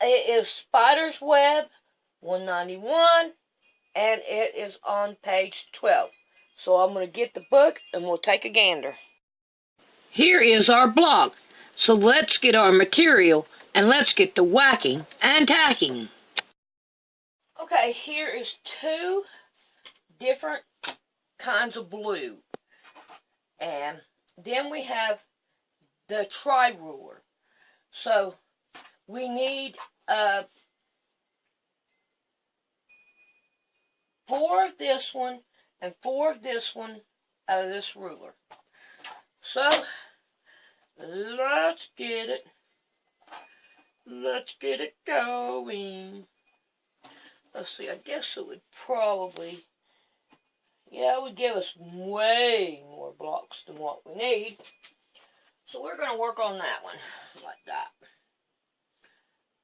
It is Spider's Web 191, and it is on page 12. So I'm going to get the book and we'll take a gander. Here is our block. So let's get our material and let's get the whacking and tacking. Okay, here is 2 different kinds of blue. And then we have the tri-ruler. So we need 4 of this one and 4 of this one out of this ruler. So let's get it. Let's get it going. Let's see, I guess it would probably, yeah, it would give us way more blocks than what we need. So we're going to work on that one, like that.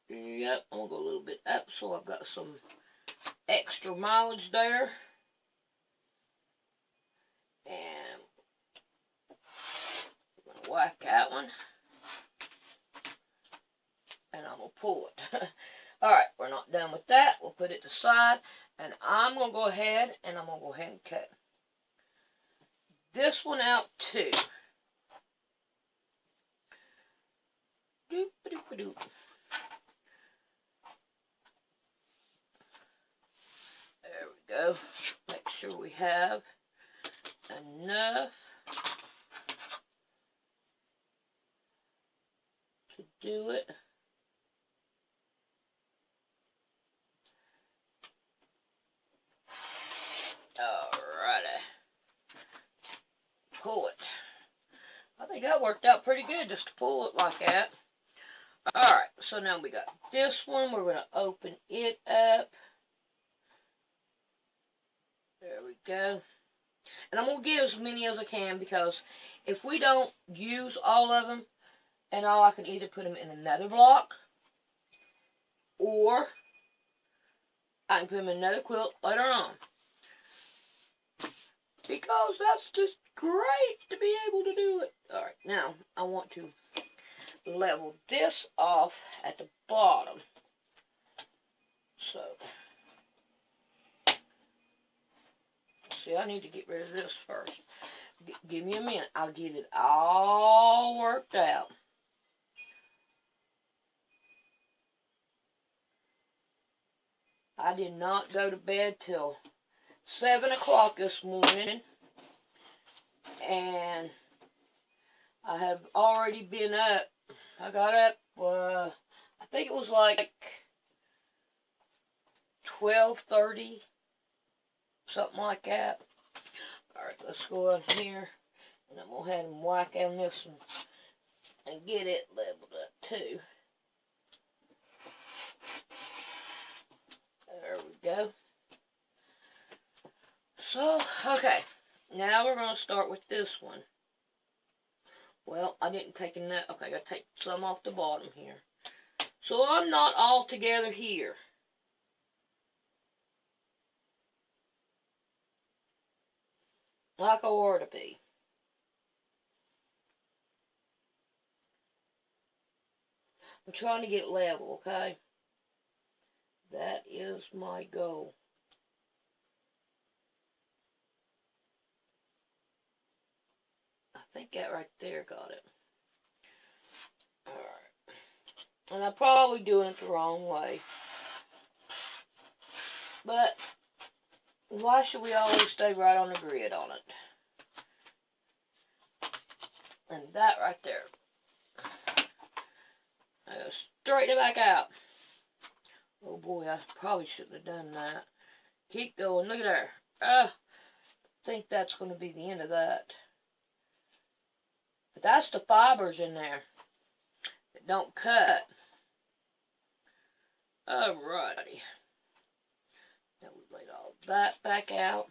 Yep, I'm going to go a little bit up so I've got some extra mileage there. And I'm going to whack that one. And I'm going to pull it. Alright, we're not done with that. We'll put it aside. And I'm going to go ahead and I'm going to go ahead and cut this one out too. Doop-a-doop-a-doop. There we go. Make sure we have enough to do it. Alrighty. Pull it. I think that worked out pretty good just to pull it like that. Alright, so now we got this one. We're going to open it up. There we go. And I'm going to get as many as I can because if we don't use all of them and all, I can either put them in another block or I can put them in another quilt later on. Because that's just great to be able to do it. Alright, now I want to level this off at the bottom. So, see, I need to get rid of this first. Give me a minute. I'll get it all worked out. I did not go to bed till 7 o'clock this morning, and I have already been up. I got up, I think it was like 12:30, something like that. Alright, let's go in here, and I'm going to have him whack on this one and get it leveled up too. There we go. So, okay, now we're going to start with this one. Well, I didn't take enough. Okay, I got to take some off the bottom here. So I'm not all together here. Like I ought to be. I'm trying to get level, okay? That is my goal. I think that right there got it. Alright. And I'm probably doing it the wrong way. But why should we always stay right on the grid on it? And that right there. I go straighten it back out. Oh boy, I probably shouldn't have done that. Keep going. Look at there. I think that's going to be the end of that. But that's the fibers in there that don't cut. Alrighty. Now we've laid all that back out.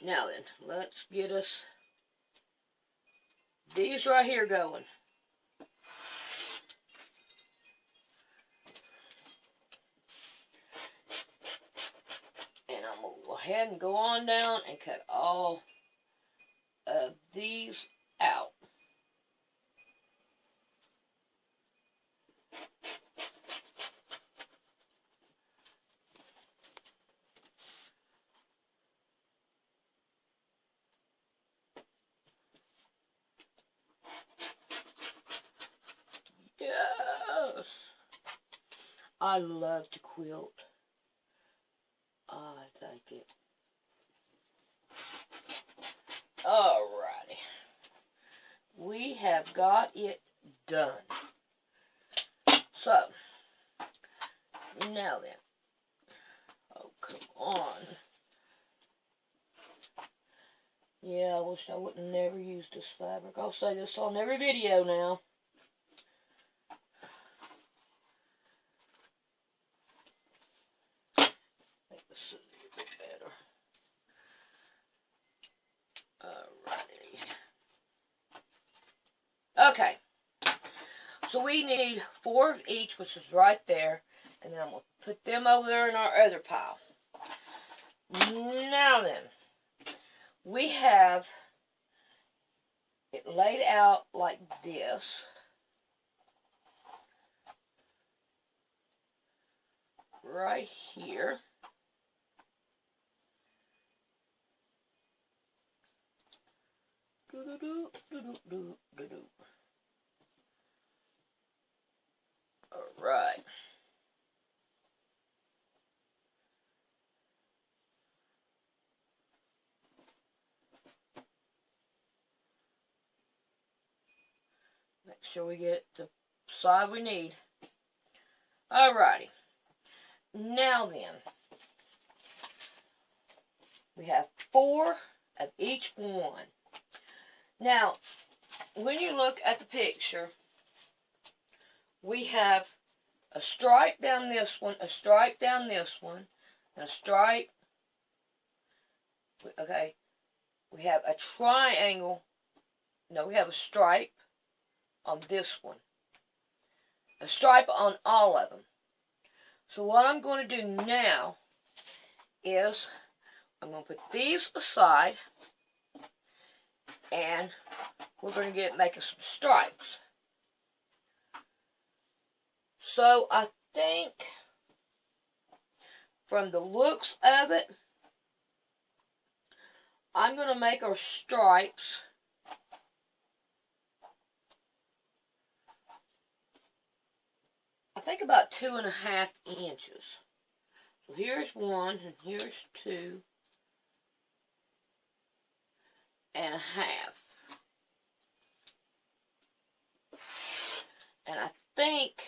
Now then, let's get us these right here going. And I'm going to go ahead and go on down and cut all of these out. I love to quilt. I like it. Alrighty. We have got it done. So, now then. Oh, come on. Yeah, I wish I wouldn't have never used this fabric. I'll say this on every video now. Make this a little bit better. Alrighty. Okay. So we need 4 of each, which is right there. And then I'm going to put them over there in our other pile. Now then. We have it laid out like this. Right here. Alright. Make sure we get the side we need. Alrighty. Now then, we have 4 of each one. Now, when you look at the picture, we have a stripe down this one, a stripe down this one, and a stripe. Okay, we have a triangle. No, we have a stripe on this one. A stripe on all of them. So what I'm going to do now is I'm going to put these aside and we're going to get making some stripes. So I think from the looks of it, I'm going to make our stripes I think about 2.5 inches. So here's 1 and here's 2.5. And I think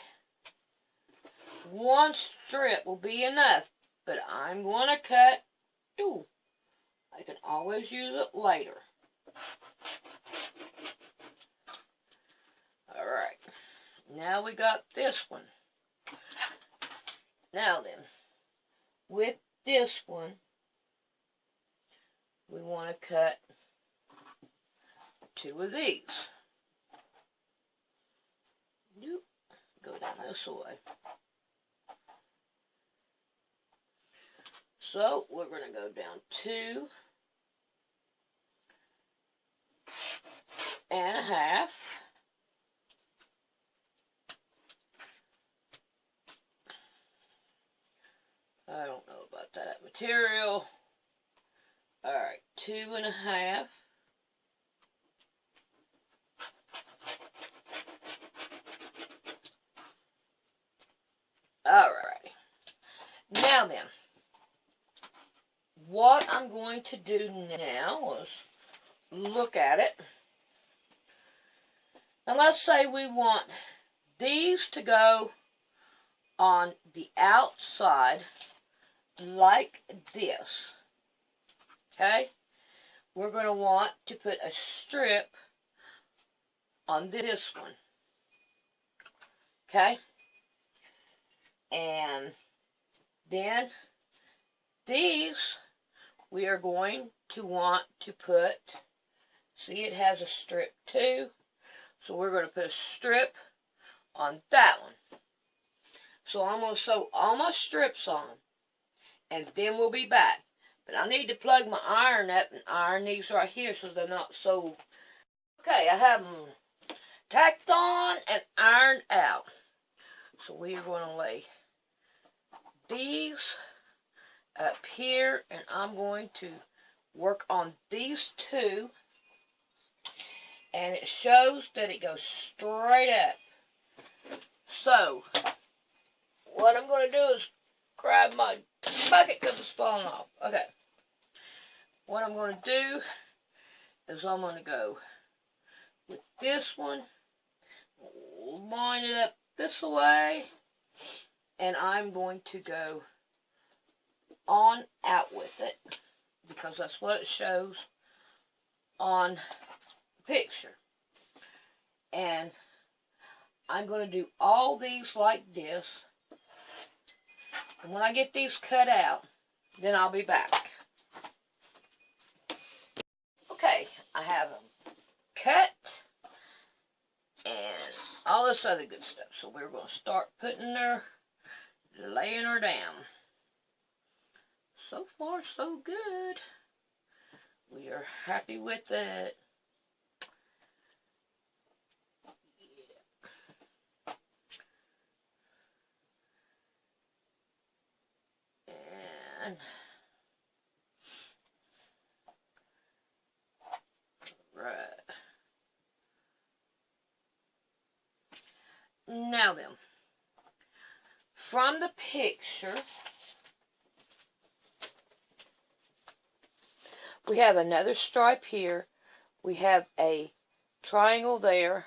1 strip will be enough, but I'm going to cut 2. I can always use it later. Alright, now we got this one. Now then, with this one, we want to cut 2 of these. Go down this way. So we're going to go down 2.5. I don't know about that material. Alright, 2.5. Alright. Now then, what I'm going to do now is look at it. And let's say we want these to go on the outside like this. Okay? We're going to want to put a strip on this one. Okay? And then these we are going to want to put, see it has a strip too, so we're going to put a strip on that one. So I'm going to sew all my strips on, and then we'll be back. But I need to plug my iron up and iron these right here so they're not so... Okay, I have them tacked on and ironed out. So we are going to lay these up here, and I'm going to work on these 2. And it shows that it goes straight up. So, what I'm going to do is grab my bucket because it's falling off. Okay. What I'm going to do is I'm going to go with this one, line it up this way, and I'm going to go on out with it because that's what it shows on the picture. And I'm going to do all these like this. And when I get these cut out, then I'll be back. Okay, I have them cut and all this other good stuff. So we're going to start laying her down. So far, so good. We are happy with it. And right. Now then, from the picture, we have another stripe here. We have a triangle there,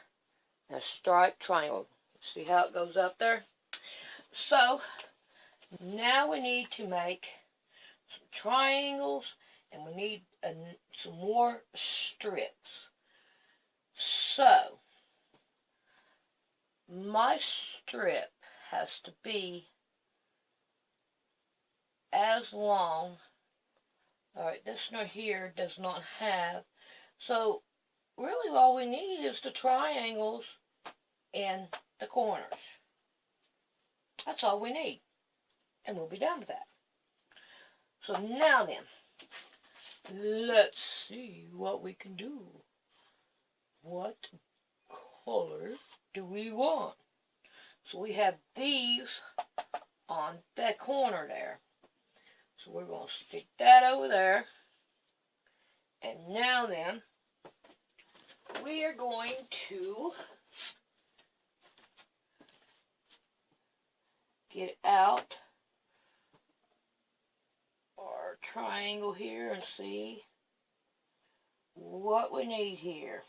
and a striped triangle. See how it goes up there? So, now we need to make some triangles, and we need some more strips. So, my strip has to be as long. Alright, this one here does not have. So, really all we need is the triangles in the corners. That's all we need. And we'll be done with that. So now then, let's see what we can do. What color do we want? So we have these on that corner there. So we're going to stick that over there. And now then, we are going to get out our triangle here and see what we need here.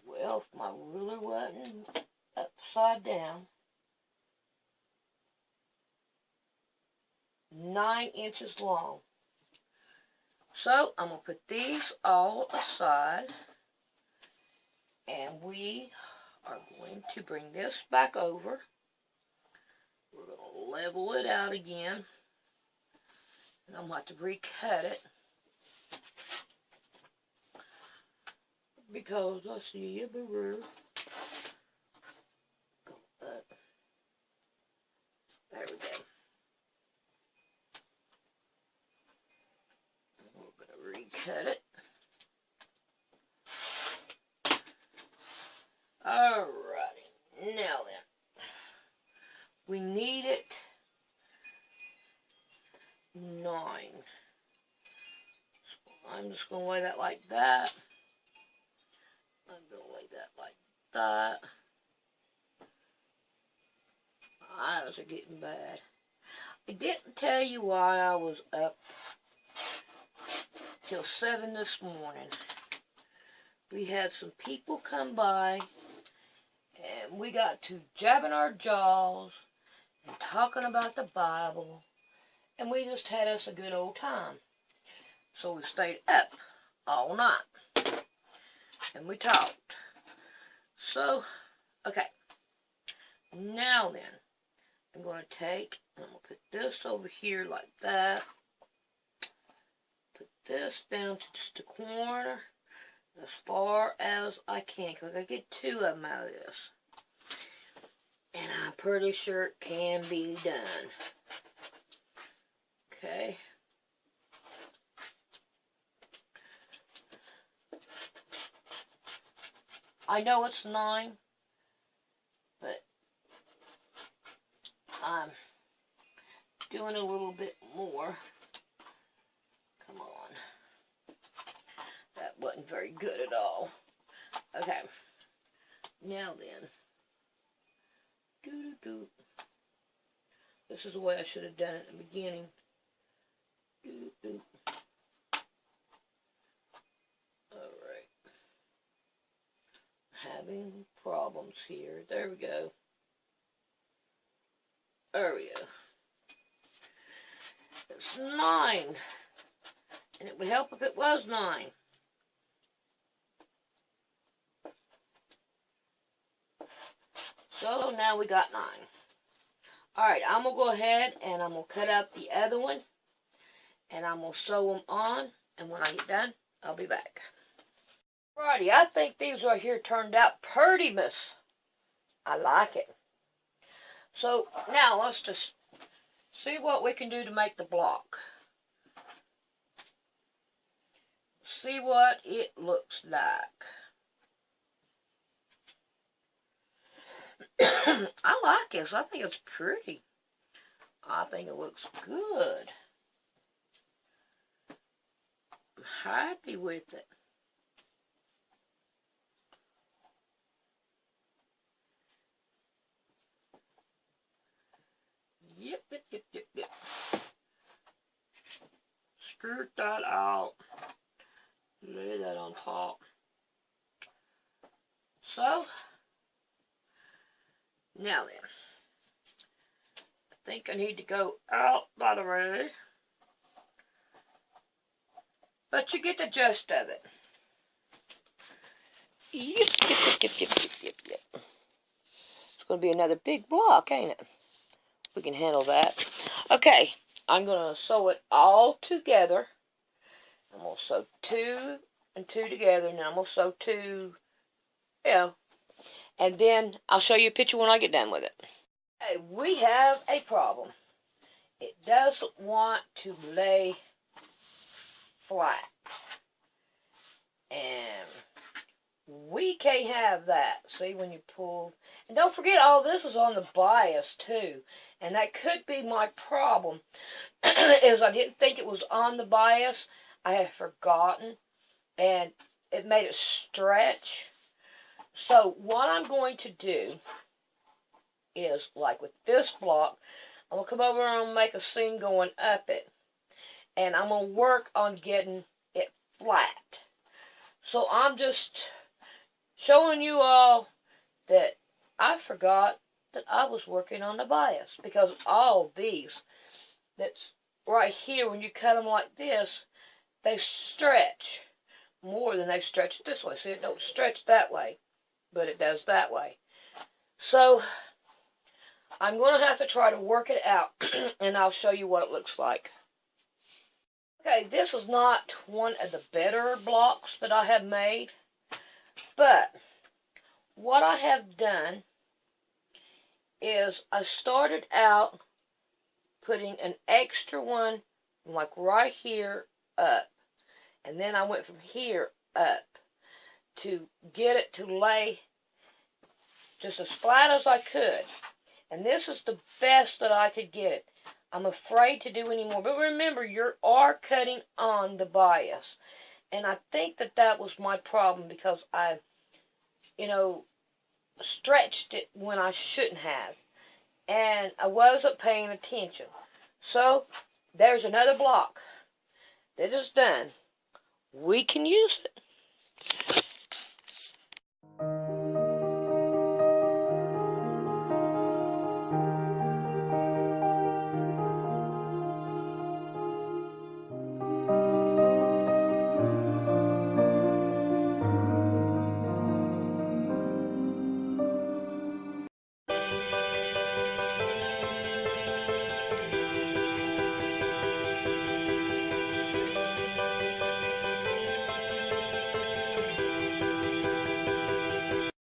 Well, if my ruler wasn't upside down, 9 inches long. So I'm going to put these all aside, and we are going to bring this back over. We're going to level it out again, and I'm going to have to recut it because I see a mirror. There we go. We're going to recut it. Alrighty, now then, we need it 9. So I'm just going to lay that like that. I'm going to lay that like that. My eyes are getting bad. I didn't tell you why I was up till 7 this morning. We had some people come by, and we got to jabbing our jaws and talking about the Bible, and we just had us a good old time. So we stayed up all night, and we talked. So, okay, now then, I'm going to take, and I'm going to put this over here like that. Put this down to just a corner as far as I can, because I get 2 of them out of this. And I'm pretty sure it can be done. Okay. I know it's 9, but I'm doing a little bit more. Come on. That wasn't very good at all. Okay. Now then. This is the way I should have done it in the beginning. Alright. Having problems here. There we go. There we go. It's 9. And it would help if it was 9. So now we got 9. Alright, I'm going to go ahead and I'm going to cut out the other one. And I'm going to sew them on. And when I get done, I'll be back. Alrighty, I think these right here turned out pretty miss. I like it. So now let's just see what we can do to make the block. See what it looks like. I like this. I think it's pretty. I think it looks good. I'm happy with it. Yep. Skirt that out. Lay that on top. So, now then, I think I need to go out that way, but you get the gist of it. Yep. It's going to be another big block, ain't it? We can handle that. Okay, I'm going to sew it all together. I'm going to sew 2 and 2 together, and then I'm going to sew 2, and then I'll show you a picture when I get done with it. Okay, we have a problem. It doesn't want to lay flat. And we can't have that. See, when you pull. And don't forget, all this is on the bias, too. And that could be my problem, is I didn't think it was on the bias. I had forgotten, and it made it stretch. So what I'm going to do is, like with this block, I'm going to come over and make a seam going up it. And I'm going to work on getting it flat. So I'm just showing you all that I forgot that I was working on the bias. Because all these, that's right here, when you cut them like this, they stretch more than they stretch this way. See, it don't stretch that way, but it does that way. So, I'm going to have to try to work it out, and I'll show you what it looks like. Okay, this is not one of the better blocks that I have made, but what I have done is I started out putting an extra one, like right here, up. And then I went from here up to get it to lay just as flat as I could. And this is the best that I could get it. I'm afraid to do any more. But remember, you are cutting on the bias. And I think that that was my problem because I, stretched it when I shouldn't have. And I wasn't paying attention. So, there's another block that is done. We can use it.